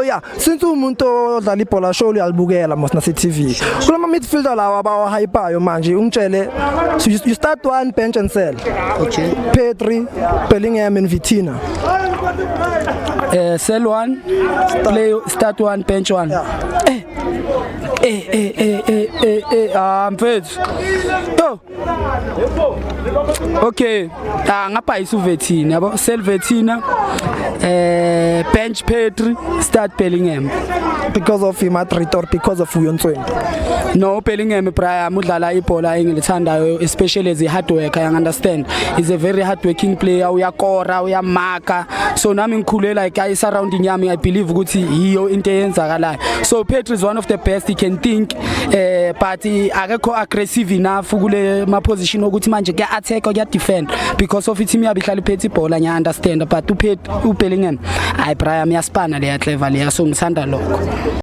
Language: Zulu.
yeah, since umuntu odlala ibhola show uyalibukela mos nase TV. Kulama midfielder lawa abawa hyper manje ungitshele you start one bench and sell. Okay. Pedri, Bellingham and Vitinha. Sell one, play start one, bench one. Mfethu. Yo. Okay. Ngapha isuVitinha yabo, sell Vitinha. Bench Pedri, start Bellingham. Because of Madrid or because of Uyontsweni? No, Bellingham Brian udlala ibhola engilithandayo, especially as a hard worker. I understand. He's a very hard working player. Uyakora, uyamaka. So nami ngikhule like I surrounding yami, I believe ukuthi hiyo into eyenzakalayo. So Pedri is one of the best he can think, but akekho aggressive enough kule ma position ukuthi manje kuya attack kuya defend because of team yabi hlala iphethe ibhola nya understand, but uBellingham hayi Brian yaspana leya clever leya, so ngithanda lokho.